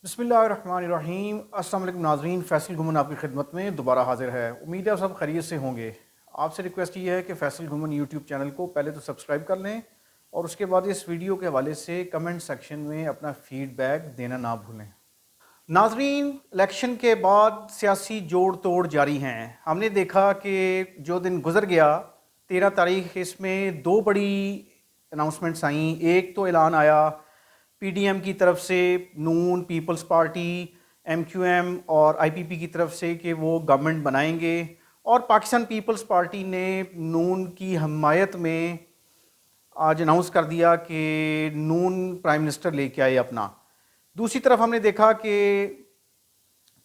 बिस्मिल्लाहिर्रहमानिर्रहीम। अस्सलाम वालेकुम नाज़रीन, फैसल घुमन आपकी खिदमत में दोबारा हाजिर है। उम्मीद है आप सब खैरियत से होंगे। आपसे रिक्वेस्ट ये है कि फैसल घुमन यूट्यूब चैनल को पहले तो सब्सक्राइब कर लें और उसके बाद इस वीडियो के हवाले से कमेंट सेक्शन में अपना फीडबैक देना ना भूलें। नाज़रीन, इलेक्शन के बाद सियासी जोड़ तोड़ जारी हैं। हमने देखा कि जो दिन गुजर गया 13 तारीख, इसमें दो बड़ी अनाउंसमेंट्स आई। एक तो ऐलान आया पीडीएम की तरफ से, नून, पीपल्स पार्टी, एमक्यूएम और आईपीपी की तरफ से कि वो गवर्नमेंट बनाएंगे, और पाकिस्तान पीपल्स पार्टी ने नून की हमायत में आज अनाउंस कर दिया कि नून प्राइम मिनिस्टर लेके आए अपना। दूसरी तरफ हमने देखा कि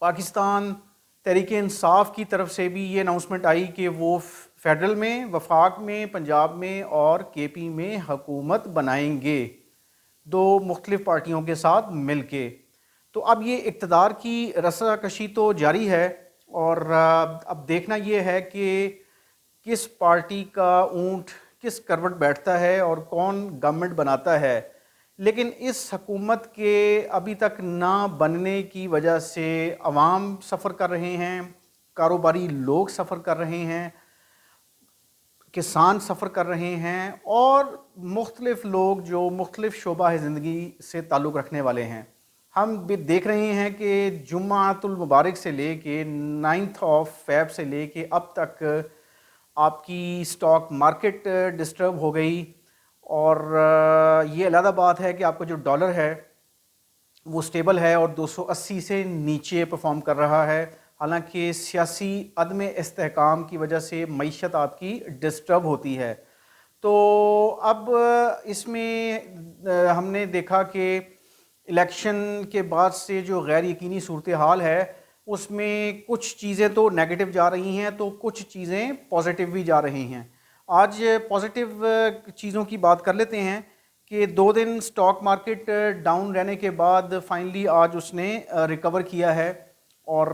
पाकिस्तान तहरीक इंसाफ की तरफ से भी ये अनाउंसमेंट आई कि वो फेडरल में, वफाक में, पंजाब में और केपी में हुकूमत बनाएंगे, दो मुख्तलिफ पार्टियों के साथ मिलके। तो अब ये इक़्तिदार की रस्साकशी तो जारी है, और अब देखना ये है कि किस पार्टी का ऊंट किस करवट बैठता है और कौन गवर्नमेंट बनाता है। लेकिन इस हुकूमत के अभी तक ना बनने की वजह से अवाम सफ़र कर रहे हैं, कारोबारी लोग सफ़र कर रहे हैं, किसान सफ़र कर रहे हैं, और मुख्तलिफ लोग जो मुख्तलिफ शोबा ज़िंदगी से ताल्लुक़ रखने वाले हैं। हम भी देख रहे हैं कि जुम्मातुल मुबारक से ले के 9 फ़रवरी से ले के अब तक आपकी स्टॉक मार्केट डिस्टर्ब हो गई। और ये अलग बात है कि आपका जो डॉलर है वो स्टेबल है और 280 से नीचे परफॉर्म कर रहा है। हालांकि सियासी अदम इस्तेहकाम की वजह से मईशत आपकी डिस्टर्ब होती है। तो अब इसमें हमने देखा कि इलेक्शन के बाद से जो गैर यकीनी सूरत हाल है उसमें कुछ चीज़ें तो नेगेटिव जा रही हैं, तो कुछ चीज़ें पॉजिटिव भी जा रही हैं। आज पॉजिटिव चीज़ों की बात कर लेते हैं कि 2 दिन स्टॉक मार्केट डाउन रहने के बाद फाइनली आज उसने रिकवर किया है, और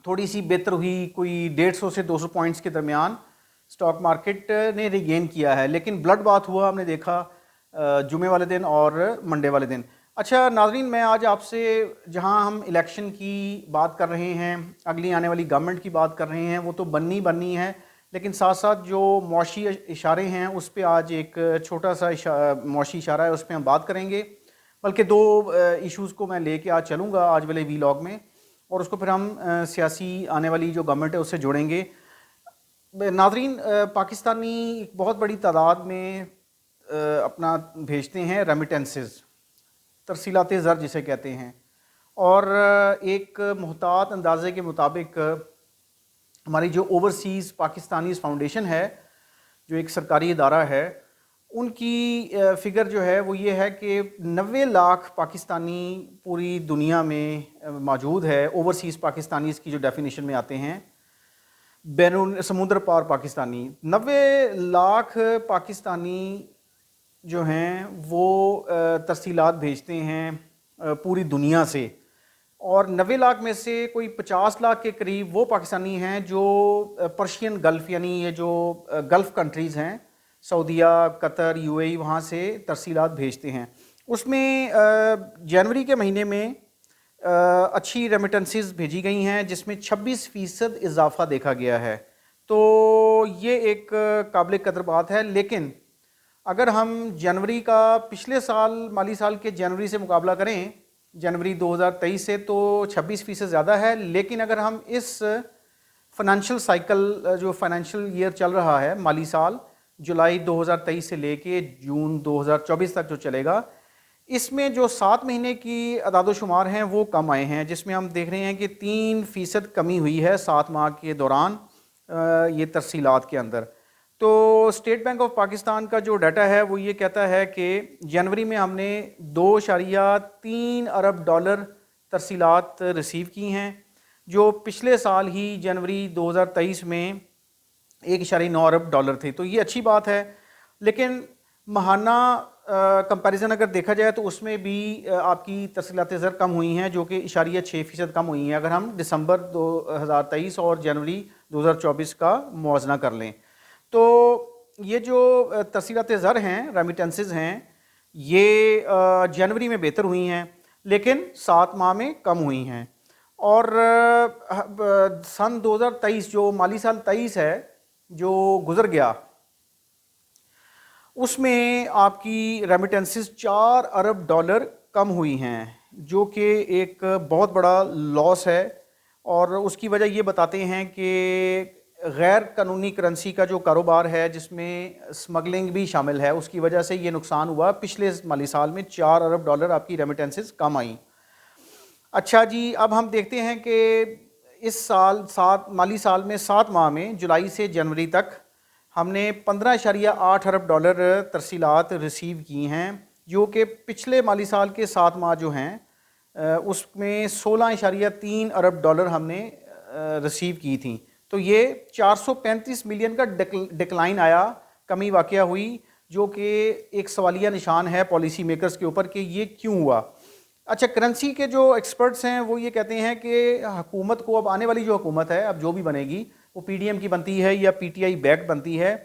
थोड़ी सी बेहतर हुई, कोई 150 से 200 पॉइंट्स के दरमियान स्टॉक मार्केट ने रिगेन किया है। लेकिन ब्लड बाथ हुआ हमने देखा जुमे वाले दिन और मंडे वाले दिन। अच्छा नाज़रीन, मैं आज आपसे, जहां हम इलेक्शन की बात कर रहे हैं, अगली आने वाली गवर्नमेंट की बात कर रहे हैं, वो तो बननी है, लेकिन साथ साथ जो मौशी इशारे हैं उस पर आज एक छोटा सा मौशी इशारा है, उस पर हम बात करेंगे। बल्कि 2 इश्यूज़ को मैं लेके आज चलूँगा आज वाले वीलॉग में, और उसको फिर हम सियासी आने वाली जो गवर्नमेंट है उससे जोड़ेंगे। नाज़रीन, पाकिस्तानी एक बहुत बड़ी तादाद में अपना भेजते हैं रेमिटेंसेस, तरसीलात ज़र जिसे कहते हैं, और एक मुहतात अंदाजे के मुताबिक हमारी जो ओवरसीज़ पाकिस्तानीज़ फाउंडेशन है, जो एक सरकारी इदारा है, उनकी फ़िगर जो है वो ये है कि 90 लाख पाकिस्तानी पूरी दुनिया में मौजूद है। ओवरसीज़ पाकिस्तानीज़ की जो डेफिनेशन में आते हैं, बैरून समुद्र पार पाकिस्तानी, 90 लाख पाकिस्तानी जो हैं वो तरसीलात भेजते हैं पूरी दुनिया से, और 90 लाख में से कोई 50 लाख के करीब वो पाकिस्तानी हैं जो पर्शियन गल्फ़, यानी ये जो गल्फ़ कंट्रीज़ हैं, सऊदीया, कतर, यूएई, वहाँ से तरसीलात भेजते हैं। उसमें जनवरी के महीने में अच्छी रेमिटेंसेस भेजी गई हैं, जिसमें 26% इजाफा देखा गया है। तो ये एक काबिल कदर बात है। लेकिन अगर हम जनवरी का, पिछले साल माली साल के जनवरी से मुकाबला करें, जनवरी 2023 से, तो 26% ज़्यादा है। लेकिन अगर हम इस फाइनेंशियल साइकिल, जो फाइनेंशियल ईयर चल रहा है, माली साल जुलाई 2023 से लेके जून 2024 तक जो चलेगा, इसमें जो 7 महीने की अदाद-ओ-शुमार हैं वो कम आए हैं, जिसमें हम देख रहे हैं कि 3% कमी हुई है 7 माह के दौरान ये तरसीलात के अंदर। तो स्टेट बैंक ऑफ पाकिस्तान का जो डाटा है वो ये कहता है कि जनवरी में हमने 2.3 अरब डॉलर तरसीलात रिसीव की हैं, जो पिछले साल ही जनवरी 2023 में 1.9 अरब डॉलर थे। तो ये अच्छी बात है। लेकिन माहाना कंपैरिजन अगर देखा जाए तो उसमें भी आपकी तरसीलात ज़र कम हुई हैं, जो कि 6% कम हुई हैं, अगर हम दिसंबर 2023 और जनवरी 2024 का मुआवजना कर लें। तो ये जो तरसीलात ज़र हैं, रेमिटेंसेस हैं, ये जनवरी में बेहतर हुई हैं। लेकिन 7 माह में कम हुई हैं। और सन 2023 जो माली साल 23 है जो गुजर गया, उसमें आपकी रेमिटेंसेस 4 अरब डॉलर कम हुई हैं, जो कि एक बहुत बड़ा लॉस है। और उसकी वजह ये बताते हैं कि गैर कानूनी करेंसी का जो कारोबार है जिसमें स्मगलिंग भी शामिल है, उसकी वजह से ये नुकसान हुआ। पिछले माली साल में 4 अरब डॉलर आपकी रेमिटेंसेस कम आई। अच्छा जी, अब हम देखते हैं कि इस साल 7 माली साल में 7 माह में जुलाई से जनवरी तक हमने 15.8 अरब डॉलर तरसीलात रिसीव की हैं, जो कि पिछले माली साल के 7 माह जो हैं उसमें 16.3 अरब डॉलर हमने रिसीव की थी। तो ये 435 मिलियन का डिक्लाइन आया, कमी वाक़या हुई, जो कि एक सवालिया निशान है पॉलिसी मेकर्स के ऊपर कि ये क्यों हुआ। अच्छा, करेंसी के जो एक्सपर्ट्स हैं वो ये कहते हैं कि हुकूमत को, अब आने वाली जो हुकूमत है, अब जो भी बनेगी वो पीडीएम की बनती है या पीटीआई बैक बनती है,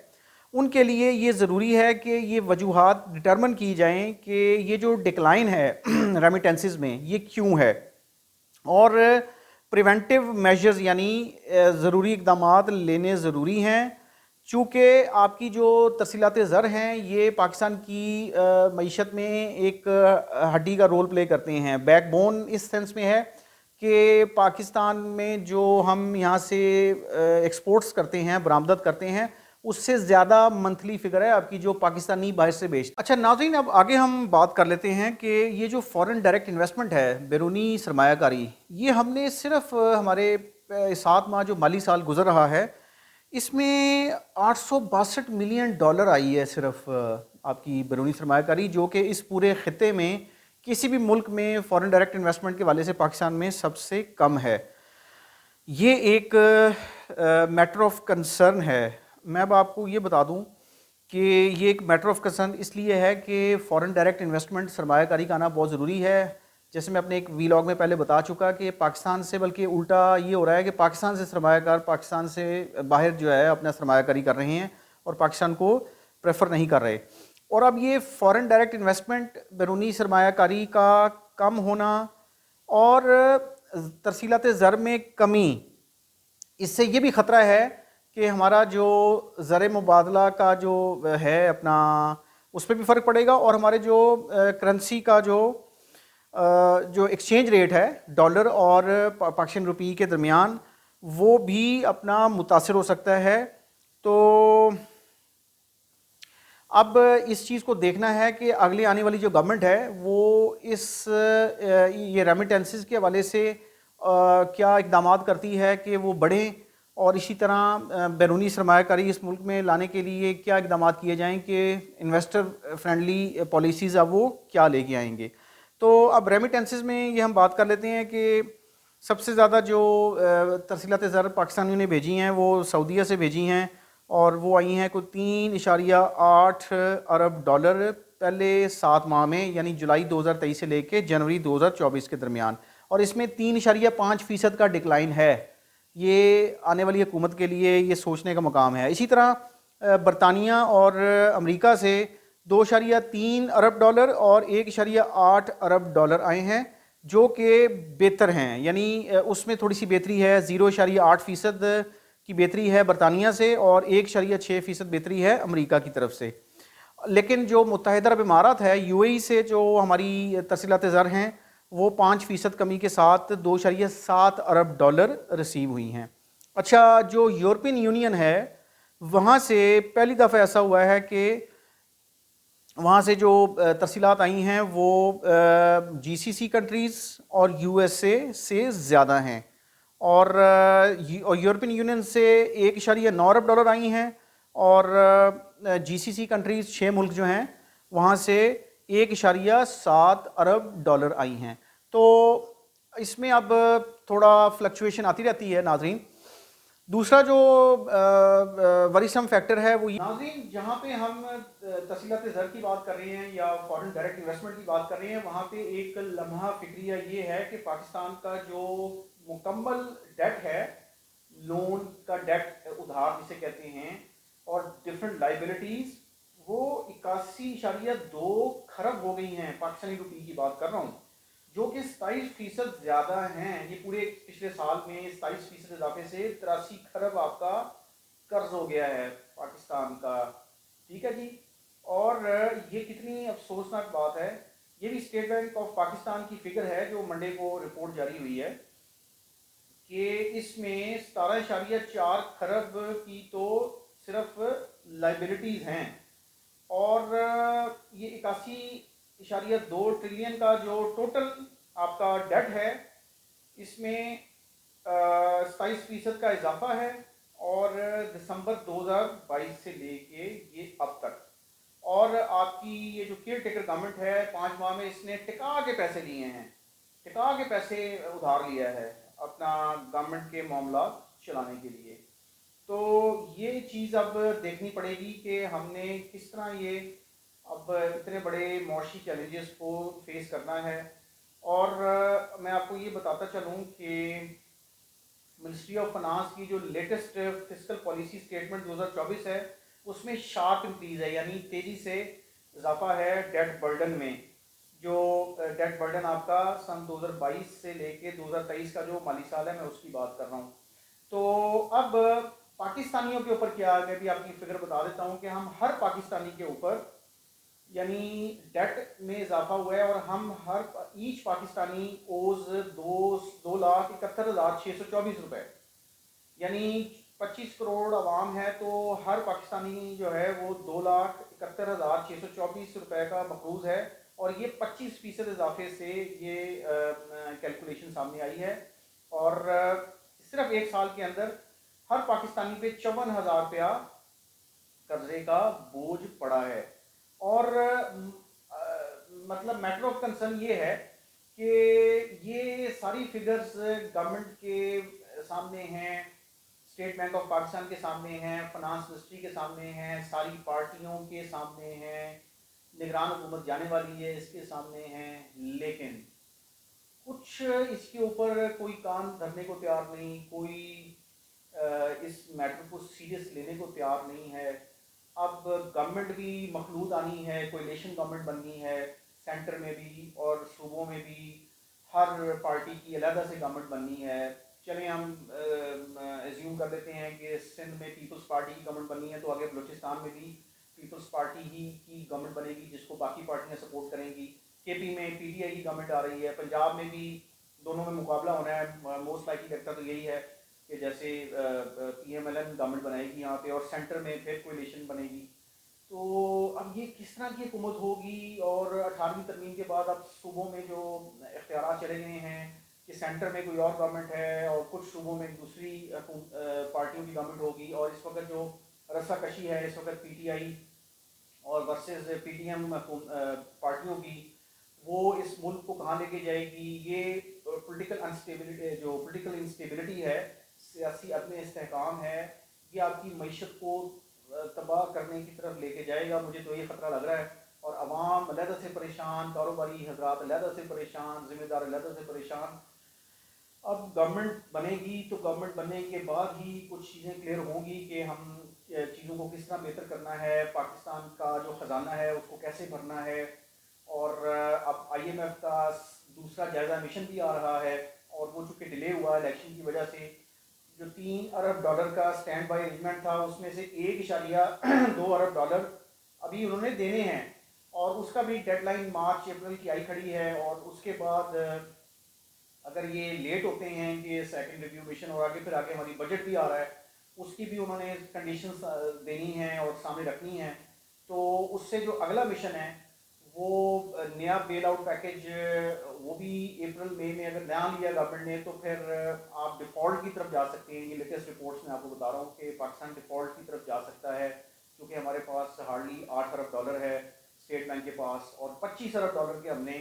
उनके लिए ये ज़रूरी है कि ये वजूहात डिटर्मन की जाएं कि ये जो डिक्लाइन है रेमिटेंसेस में ये क्यों है, और प्रिवेंटिव मेजर्स यानी ज़रूरी इक़दामात लेने ज़रूरी हैं। चूँकि आपकी जो तरसीलात ज़र हैं ये पाकिस्तान की मईशत में एक हड्डी का रोल प्ले करते हैं। बैकबोन इस सेंस में है कि पाकिस्तान में जो हम यहाँ से एक्सपोर्ट्स करते हैं, बरामदत करते हैं, उससे ज़्यादा मंथली फिगर है आपकी जो पाकिस्तानी बाहर से बेचते। अच्छा नाज़रीन, अब आगे हम बात कर लेते हैं कि ये जो फॉरेन डायरेक्ट इन्वेस्टमेंट है, बैरूनी सरमायाकारी, ये हमने सिर्फ हमारे 7 माह जो माली साल गुजर रहा है इसमें 862 मिलियन डॉलर आई है सिर्फ आपकी बैरूनी सरमायाकारी, जो कि इस पूरे खिते में किसी भी मुल्क में फॉरेन डायरेक्ट इन्वेस्टमेंट के वाले से पाकिस्तान में सबसे कम है। ये एक मैटर ऑफ कंसर्न है। मैं अब आपको ये बता दूं कि ये एक मैटर ऑफ कंसर्न इसलिए है कि फॉरेन डायरेक्ट इन्वेस्टमेंट सरमायाकारी का आना बहुत ज़रूरी है। जैसे मैं अपने एक वीलॉग में पहले बता चुका कि पाकिस्तान से, बल्कि उल्टा ये हो रहा है कि पाकिस्तान से सरमायाकार पाकिस्तान से बाहर जो है अपना सरमायाकारी कर रहे हैं और पाकिस्तान को प्रेफर नहीं कर रहे। और अब ये फॉरेन डायरेक्ट इन्वेस्टमेंट, बैरूनी सरमायाकारी का कम होना और तरसीलात ज़र में कमी, इससे ये भी ख़तरा है कि हमारा जो ज़र मुबादला का जो है अपना, उस पर भी फ़र्क पड़ेगा, और हमारे जो करेंसी का जो एक्सचेंज रेट है डॉलर और पाकिस्तान रुपये के दरमियान, वो भी अपना मुतासर हो सकता है। तो अब इस चीज़ को देखना है कि अगली आने वाली जो गवर्नमेंट है वो ये रेमिटेंसेस के हवाले से क्या इक़दामात करती है कि वो बढ़ें, और इसी तरह बैरूनी सरमायाकारी इस मुल्क में लाने के लिए क्या इक़दामात किए जाएं कि इन्वेस्टर फ्रेंडली पॉलिसीज़ अब वो क्या लेके आएंगे। तो अब रेमिटेंसेस में ये हम बात कर लेते हैं कि सबसे ज़्यादा जो तरसीलात ज़र पाकिस्तानियों ने भेजी हैं वो सऊदीया से भेजी हैं, और वो आई हैं कोई 3.8 अरब डॉलर पहले 7 माह में, यानी जुलाई 2023 से लेके जनवरी 2024 के दरमियान। और इसमें 3.5% का डिक्लाइन है। ये आने वाली हुकूमत के लिए ये सोचने का मकाम है। इसी तरह बरतानिया और अमेरिका से 2.3 अरब डॉलर और 1.8 अरब डॉलर आए हैं, जो कि बेहतर हैं, यानी उसमें थोड़ी सी बेहतरी है। 0.8% की बेहतरी है बरतानिया से और 1.6% बेहतरी है अमेरिका की तरफ से। लेकिन जो मुत्तहिदा अरब इमारात है, यूएई से जो हमारी तरसीलात ज़र हैं वो 5% कमी के साथ 2.7 अरब डॉलर रिसीव हुई हैं। अच्छा, जो यूरोपियन यूनियन है वहाँ से पहली दफ़ा ऐसा हुआ है कि वहाँ से जो तरसीलात आई हैं वो जीसीसी कंट्रीज़ और यूएसए से ज़्यादा हैं, और यूरोपियन यूनियन से 1.9 अरब डॉलर आई हैं, और जीसीसी कंट्रीज़ 6 मुल्क जो हैं वहाँ से 1.7 अरब डॉलर आई हैं। तो इसमें अब थोड़ा फ्लक्चुएशन आती रहती है नाजरीन। दूसरा जो वरीसम फैक्टर है वो नाज़रीन, जहाँ पे हम तरसीलात ज़र की बात कर रहे हैं या फॉरेन डायरेक्ट इन्वेस्टमेंट की बात कर रहे हैं, वहाँ पे एक लम्हा फिक्रिया ये है कि पाकिस्तान का जो मुकम्मल डेट है, लोन का डेट, उधार जिसे कहते हैं, और डिफरेंट लाइबिलिटीज़, वो 81.2 खरब हो गई हैं। पाकिस्तानी रुपये की बात कर रहा हूँ, جو کہ 27% زیادہ ہیں. یہ پورے پچھلے سال میں 27% اضافے سے 83 کھرب آپ کا قرض ہو گیا ہے پاکستان کا. ٹھیک ہے جی. اور یہ کتنی افسوسناک بات ہے. یہ بھی اسٹیٹ بینک آف پاکستان کی فگر ہے جو منڈے کو رپورٹ جاری ہوئی ہے کہ اس میں 17.4 کھرب کی تو صرف لائبلٹیز ہیں، اور یہ 81.2 ٹریلین کا جو ٹوٹل آپ کا ڈیٹ ہے اس میں 27% کا اضافہ ہے، اور دسمبر 2022 سے لے کے یہ اب تک. اور آپ کی یہ جو کیئر ٹیکر گورنمنٹ ہے 5 ماہ میں اس نے ٹکا کے پیسے لیے ہیں، ٹکا کے پیسے ادھار لیا ہے اپنا گورنمنٹ کے معاملات چلانے کے لیے. تو یہ چیز اب دیکھنی پڑے گی کہ ہم نے کس طرح یہ اب اتنے بڑے معاشی چیلنجز کو فیس کرنا ہے. اور میں آپ کو یہ بتاتا چلوں کہ منسٹری آف فنانس کی جو لیٹسٹ فسکل پالیسی اسٹیٹمنٹ 2024 ہے اس میں شارپ انکریز ہے، یعنی تیزی سے اضافہ ہے ڈیٹ برڈن میں. جو ڈیٹ برڈن آپ کا سن 2022 سے لے کے 2023 کا جو مالی سال ہے میں اس کی بات کر رہا ہوں. تو اب پاکستانیوں کے اوپر کیا ہے، میں بھی آپ کی فگر بتا دیتا ہوں کہ ہم ہر پاکستانی کے اوپر یعنی ڈیٹ میں اضافہ ہوا ہے، اور ہم ہر ایچ پاکستانی اوز 2,71,624 روپے، یعنی 25 کروڑ عوام ہے تو ہر پاکستانی جو ہے وہ 2,71,624 روپے کا مقروض ہے. اور یہ 25% اضافے سے یہ کیلکولیشن سامنے آئی ہے. اور صرف ایک سال کے اندر ہر پاکستانی پہ 54,000 روپیہ قرضے کا بوجھ پڑا ہے. اور مطلب میٹر آف کنسرن یہ ہے کہ یہ ساری فگرز گورنمنٹ کے سامنے ہیں، اسٹیٹ بینک آف پاکستان کے سامنے ہیں، فنانس منسٹری کے سامنے ہیں، ساری پارٹیوں کے سامنے ہیں، نگران حکومت جانے والی ہے اس کے سامنے ہیں، لیکن کچھ اس کے اوپر کوئی کان دھرنے کو تیار نہیں، کوئی اس میٹر کو سیریس لینے کو تیار نہیں ہے. اب گورنمنٹ بھی مخلوط آنی ہے، کولیشن گورنمنٹ بننی ہے سینٹر میں بھی اور صوبوں میں بھی، ہر پارٹی کی علیحدہ سے گورنمنٹ بننی ہے. چلیں ہم ایزیوم کر لیتے ہیں کہ سندھ میں پیپلز پارٹی کی گورنمنٹ بننی ہے تو آگے بلوچستان میں بھی پیپلز پارٹی ہی کی گورنمنٹ بنے گی جس کو باقی پارٹیاں سپورٹ کریں گی. کے پی میں پی ٹی آئی کی گورنمنٹ آ رہی ہے، پنجاب میں بھی دونوں میں مقابلہ ہونا ہے. موسٹ لائکلی لگتا تو یہی ہے کہ جیسے P M L N government بنائے گی یہاں پہ اور سینٹر میں پھر کولیشن بنے گی. تو اب یہ کس طرح کی حکومت ہوگی، اور 18ویں ترمیم کے بعد اب صوبوں میں جو اختیارات چلے گئے ہیں کہ سینٹر میں کوئی اور گورنمنٹ ہے اور کچھ صوبوں میں دوسری پارٹیوں کی گورنمنٹ ہوگی. اور اس وقت جو رسا کشی ہے اس وقت پی ٹی آئی اور ورسز پی ٹی ایم پارٹیوں کی، وہ اس ملک کو کہاں لے کے جائے گی. یہ پولیٹیکل انسٹیبلٹی، جو پولیٹیکل انسٹیبلٹی ہے، سیاسی عدم استحکام ہے، یہ آپ کی معیشت کو تباہ کرنے کی طرف لے کے جائے گا. مجھے تو یہ خطرہ لگ رہا ہے. اور عوام علیحدہ سے پریشان، کاروباری حضرات علیحدہ سے پریشان، ذمہ دار علیحدہ سے پریشان. اب گورنمنٹ بنے گی تو گورنمنٹ بننے کے بعد ہی کچھ چیزیں کلیئر ہوں گی کہ ہم چیزوں کو کس طرح بہتر کرنا ہے، پاکستان کا جو خزانہ ہے اس کو کیسے بھرنا ہے. اور اب آئی ایم ایف کا دوسرا جائزہ مشن بھی آ رہا ہے، اور وہ چونکہ ڈیلے ہوا الیکشن کی وجہ سے. جو $3 ارب کا اسٹینڈ بائی ارینجمنٹ تھا اس میں سے $1.2 ارب ابھی انہوں نے دینے ہیں، اور اس کا بھی ڈیڈ لائن مارچ اپریل کی آئی کھڑی ہے. اور اس کے بعد اگر یہ لیٹ ہوتے ہیں کہ سیکنڈ ریویو مشن، اور آگے پھر آگے ہماری بجٹ بھی آ رہا ہے اس کی بھی انہوں نے کنڈیشنز دینی ہیں اور سامنے رکھنی ہیں. تو اس سے جو اگلا مشن ہے وہ نیا بیل آؤٹ پیکج، وہ بھی اپریل مئی میں اگر نیا لیا گورنمنٹ نے تو پھر آپ ڈیفالٹ کی طرف جا سکتے ہیں. یہ لیٹسٹ رپورٹس میں آپ کو بتا رہا ہوں کہ پاکستان ڈیفالٹ کی طرف جا سکتا ہے، کیونکہ ہمارے پاس ہارڈلی $8 ارب ہے اسٹیٹ بینک کے پاس، اور $25 ارب کے ہم نے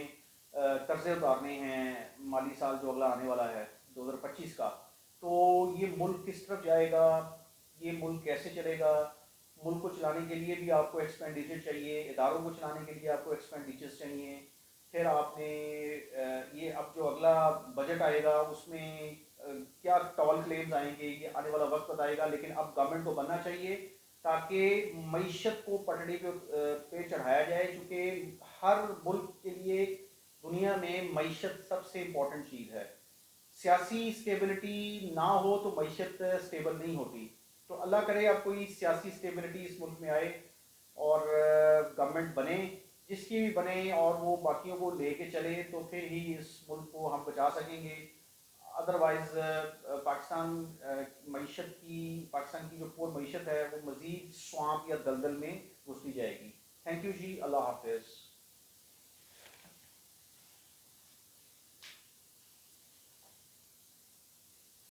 قرضے اتارنے ہیں مالی سال جو اگلا آنے والا ہے 2025 کا. تو یہ ملک کس طرف جائے گا، یہ ملک کیسے چلے گا. ملک کو چلانے کے لیے بھی آپ کو ایکسپینڈیچر چاہیے، اداروں کو چلانے کے لیے آپ کو ایکسپینڈیچر چاہیے. پھر آپ نے یہ اب جو اگلا بجٹ آئے گا اس میں کیا ٹال کلیمز آئیں گے یہ آنے والا وقت بتائے گا. لیکن اب گورنمنٹ کو بننا چاہیے تاکہ معیشت کو پٹڑی پہ چڑھایا جائے، چونکہ ہر ملک کے لیے دنیا میں معیشت سب سے امپورٹنٹ چیز ہے. سیاسی اسٹیبلٹی نہ ہو تو معیشت اسٹیبل نہیں ہوتی. تو اللہ کرے اب کوئی سیاسی اسٹیبلٹی اس ملک میں آئے اور گورنمنٹ بنے جس کی بھی بنے اور وہ باقیوں کو لے کے چلے تو پھر ہی اس ملک کو ہم بچا سکیں گے. ادروائز پاکستان پاکستان کی جو پور معیشت ہے وہ مزید سوانپ یا دلدل میں گھستی جائے گی. تھینک یو جی, اللہ حافظ.